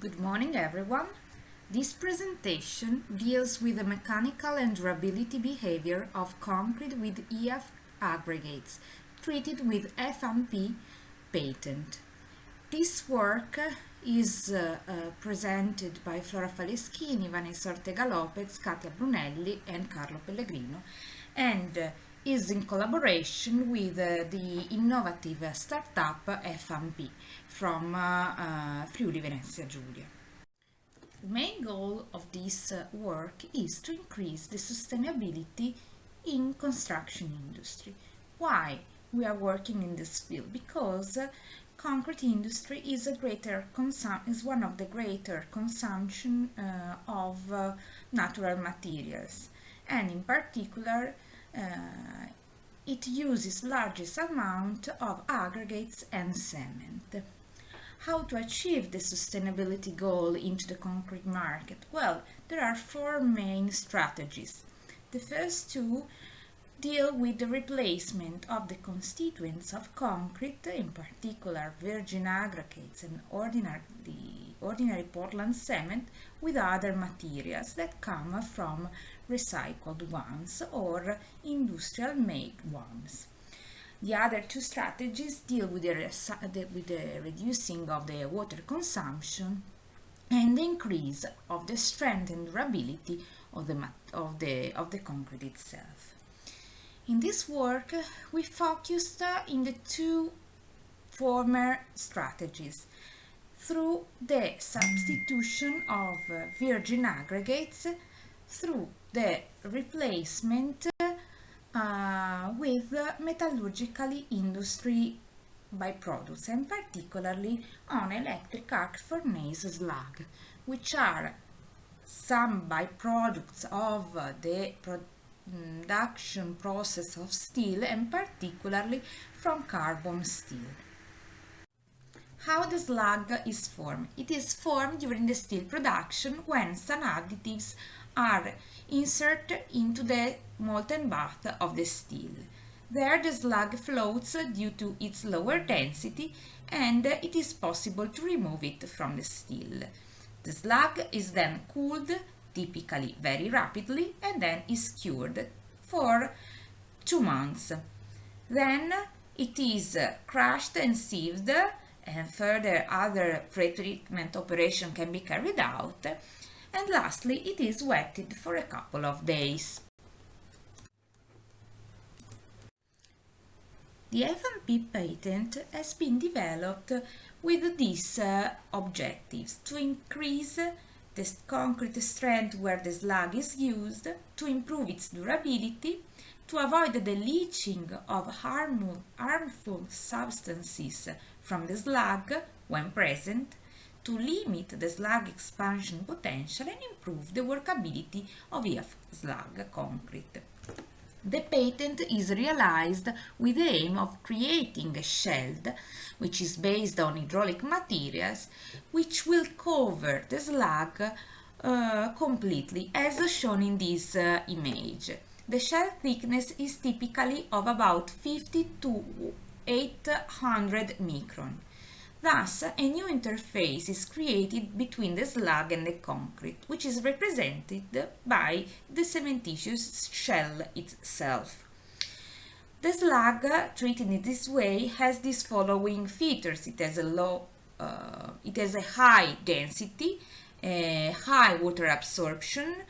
Good morning, everyone. This presentation deals with the mechanical and durability behavior of concrete with EAF aggregates treated with FMP patent. This work is presented by Flora Faleschini, Vanesa-Ortega, Lopez, Katya, Brunelli, and Carlo Pellegrino, and is in collaboration with the innovative startup FMP from Friuli Venezia Giulia. The main goal of this work is to increase the sustainability in construction industry. Why we are working in this field? Because concrete industry is one of the greater consumption of natural materials, and in particular it uses largest amount of aggregates and cement. How to achieve the sustainability goal into the concrete market? Well, there are four main strategies. The first two deal with the replacement of the constituents of concrete, in particular virgin aggregates and ordinary Portland cement, with other materials that come from recycled ones or industrial made ones. The other two strategies deal with the reducing of the water consumption and the increase of the strength and durability of the concrete itself. In this work, we focused in the two former strategies through the substitution of virgin aggregates through the replacement with metallurgically industry byproducts, and particularly on electric arc furnace slag, which are some byproducts of the production process of steel, and particularly from carbon steel. How the slag is formed? It is formed during the steel production when some additives are inserted into the molten bath of the steel. There the slag floats due to its lower density, and it is possible to remove it from the steel. The slag is then cooled, typically very rapidly, and then is cured for 2 months. Then it is crushed and sieved, and further other pre-treatment operation can be carried out. And lastly, it is wetted for a couple of days. The FMP patent has been developed with these objectives: to increase the concrete strength where the slag is used, to improve its durability, to avoid the leaching of harmful substances from the slag when present, to limit the slag expansion potential and improve the workability of EAF slag concrete. The patent is realized with the aim of creating a shell which is based on hydraulic materials, which will cover the slag completely, as shown in this image. The shell thickness is typically of about 50 to 800 micron. Thus, a new interface is created between the slag and the concrete, which is represented by the cementitious shell itself. The slag, treated in this way, has these following features. It has a high density, high water absorption,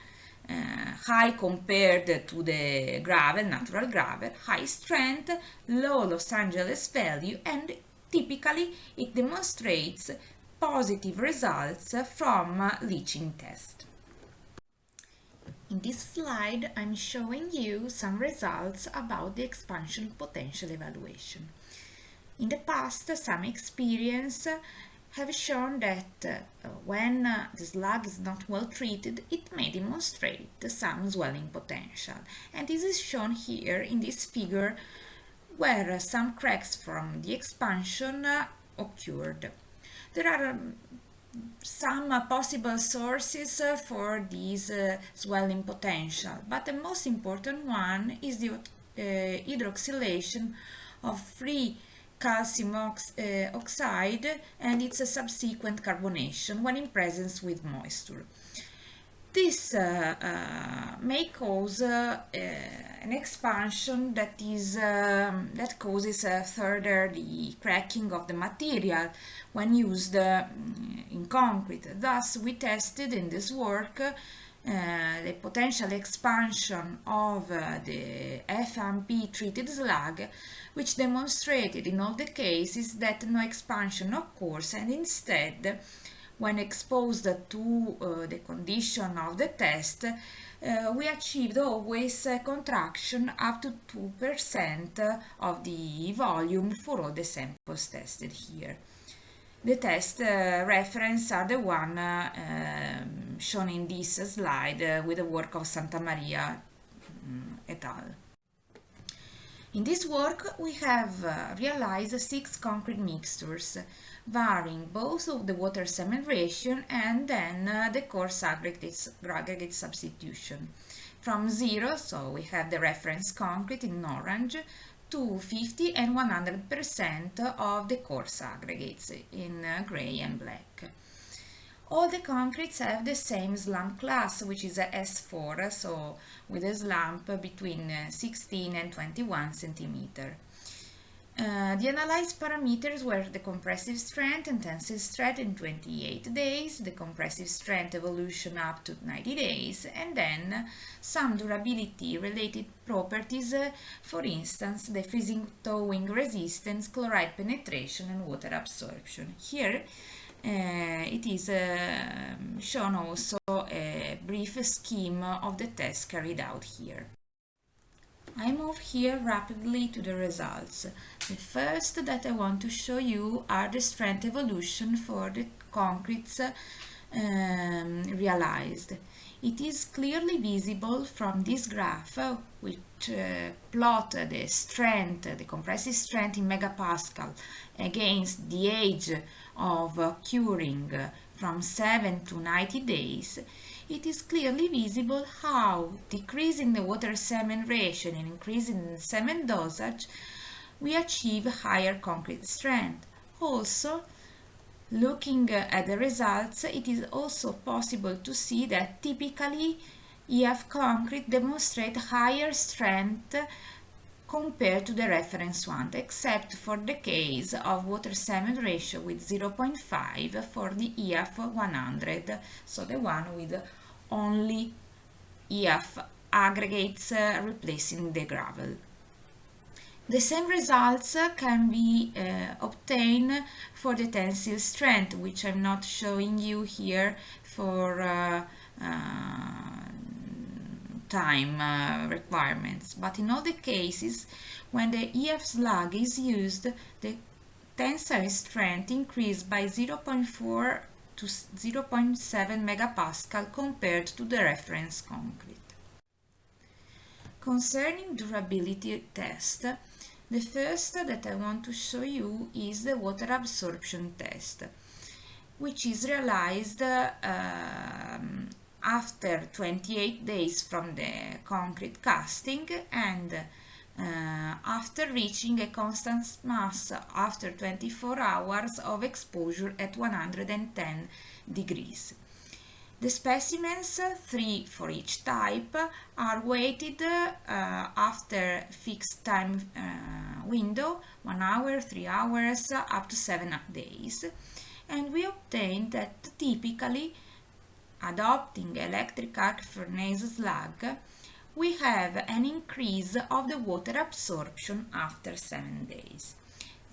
high compared to the gravel, natural gravel, high strength, low Los Angeles value, and typically, it demonstrates positive results from leaching tests. In this slide, I'm showing you some results about the expansion potential evaluation. In the past, some experience have shown that when the slag is not well treated, it may demonstrate some swelling potential. And this is shown here in this figure, where some cracks from the expansion occurred. There are some possible sources for this swelling potential, but the most important one is the hydroxylation of free calcium oxide and its subsequent carbonation when in presence with moisture. This may cause an expansion that causes further the cracking of the material when used in concrete. Thus, we tested in this work the potential expansion of the FMP treated slag, which demonstrated in all the cases that no expansion occurs, and instead, when exposed to the condition of the test, we achieved always a contraction up to 2% of the volume for all the samples tested here. The test reference are the one shown in this slide with the work of Santa Maria et al. In this work, we have realized 6 concrete mixtures, varying both of the water-cement ratio and then the coarse aggregate substitution. From 0, so we have the reference concrete in orange, to 50 and 100% of the coarse aggregates in gray and black. All the concretes have the same slump class, which is a S4, so with a slump between 16 and 21 centimeter. The analyzed parameters were the compressive strength and tensile strength in 28 days, the compressive strength evolution up to 90 days, and then some durability related properties, for instance, the freezing towing resistance, chloride penetration, and water absorption. Here it is shown also a brief scheme of the test carried out here. I move here rapidly to the results. The first that I want to show you are the strength evolution for the concretes realized. It is clearly visible from this graph, which plot the strength, the compressive strength in megapascal against the age of curing from 7 to 90 days. It is clearly visible how, decreasing the water-cement ratio and increasing the cement dosage, we achieve higher concrete strength. Also, looking at the results, it is also possible to see that typically EAF concrete demonstrate higher strength compared to the reference one, except for the case of water-cement ratio with 0.5 for the EAF 100, so the one with only EAF aggregates replacing the gravel. The same results can be obtained for the tensile strength, which I'm not showing you here for time requirements. But in all the cases, when the EAF slag is used, the tensile strength increased by 0.4 to 0.7 megapascal compared to the reference concrete. Concerning durability test, the first that I want to show you is the water absorption test, which is realized after 28 days from the concrete casting and after reaching a constant mass after 24 hours of exposure at 110 degrees. The specimens, 3 for each type, are weighted after fixed time window, 1 hour, 3 hours, up to 7 days, and we obtained that typically, adopting electric arc furnace slag, we have an increase of the water absorption after 7 days.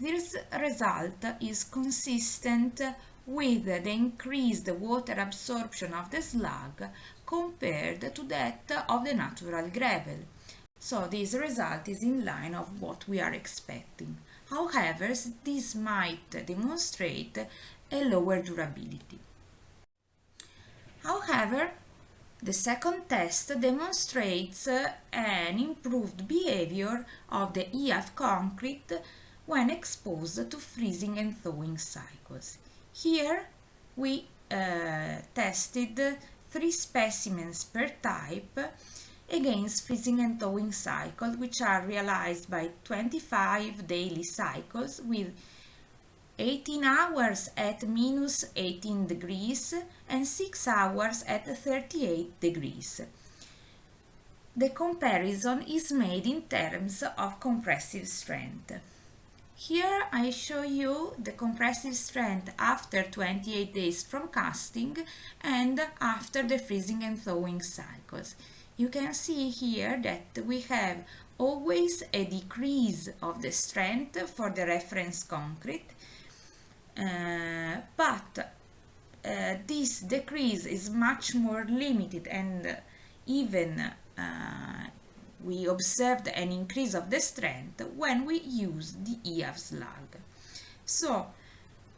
This result is consistent with the increased water absorption of the slag compared to that of the natural gravel. So this result is in line of what we are expecting. However, this might demonstrate a lower durability. However, the second test demonstrates an improved behavior of the EAF concrete when exposed to freezing and thawing cycles. Here we tested 3 specimens per type against freezing and thawing cycles, which are realized by 25 daily cycles with 18 hours at minus 18 degrees and 6 hours at 38 degrees. The comparison is made in terms of compressive strength. Here I show you the compressive strength after 28 days from casting and after the freezing and thawing cycles. You can see here that we have always a decrease of the strength for the reference concrete, but this decrease is much more limited, and even we observed an increase of the strength when we use the EAF slag. So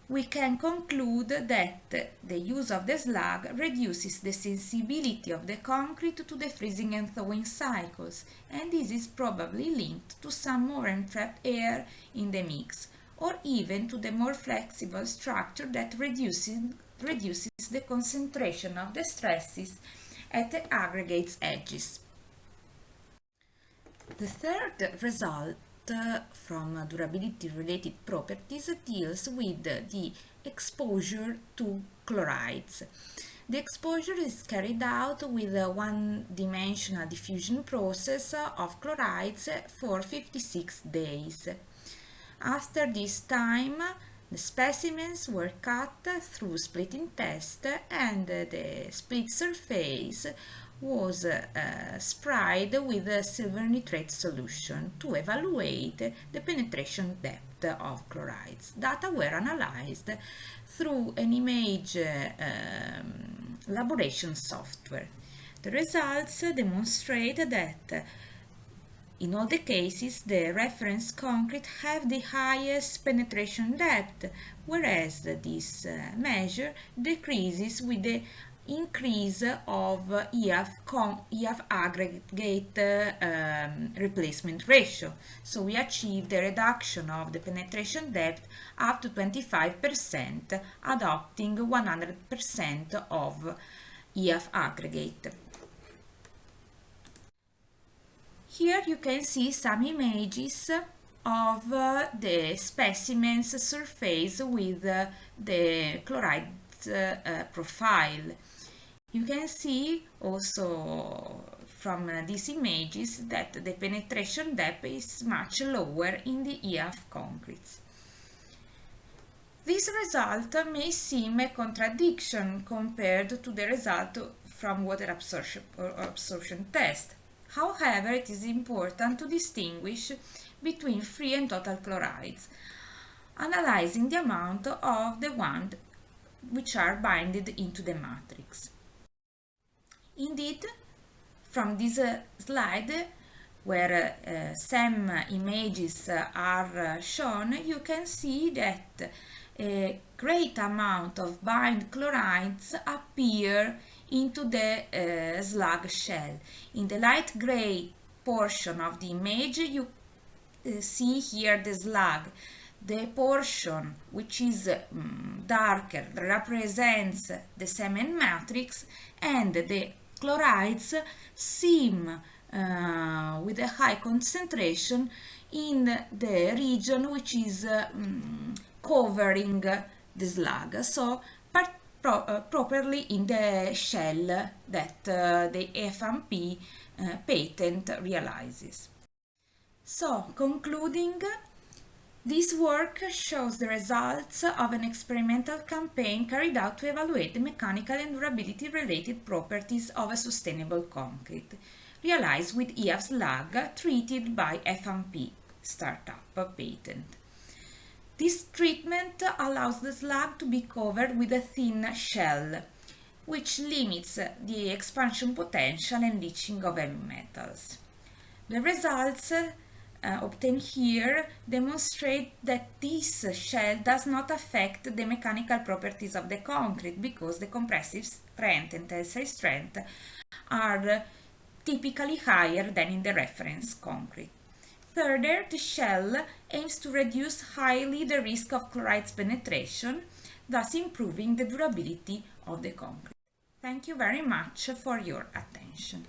we can conclude that the use of the slag reduces the sensibility of the concrete to the freezing and thawing cycles, and this is probably linked to some more entrapped air in the mix, or even to the more flexible structure that reduces the concentration of the stresses at the aggregates edges. The third result from durability-related properties deals with the exposure to chlorides. The exposure is carried out with a one-dimensional diffusion process of chlorides for 56 days. After this time, the specimens were cut through splitting test, and the split surface was sprayed with a silver nitrate solution to evaluate the penetration depth of chlorides. Data were analyzed through an image elaboration software. The results demonstrate that in all the cases, the reference concrete have the highest penetration depth, whereas this measure decreases with the increase of EAF aggregate replacement ratio. So we achieved a reduction of the penetration depth up to 25%, adopting 100% of EAF aggregate. Here you can see some images of the specimen's surface with the chlorides profile. You can see also from these images that the penetration depth is much lower in the EAF concretes. This result may seem a contradiction compared to the result from water absorption test. However, it is important to distinguish between free and total chlorides, analyzing the amount of the ones which are binded into the matrix. Indeed, from this slide, where some images are shown, you can see that a great amount of bind chlorides appear into the slag shell. In the light gray portion of the image, you see here the slag. The portion which is darker represents the cement matrix, and the chlorides seem with a high concentration in the region which is covering the slag, so properly in the shell that the FMP patent realizes. So, concluding, this work shows the results of an experimental campaign carried out to evaluate the mechanical and durability related properties of a sustainable concrete, realized with EAF slag treated by FMP startup patent. This treatment allows the slag to be covered with a thin shell, which limits the expansion potential and leaching of heavy metals. The results obtained here demonstrate that this shell does not affect the mechanical properties of the concrete, because the compressive strength and tensile strength are typically higher than in the reference concrete. Further, the shell aims to reduce highly the risk of chlorides penetration, thus improving the durability of the concrete. Thank you very much for your attention.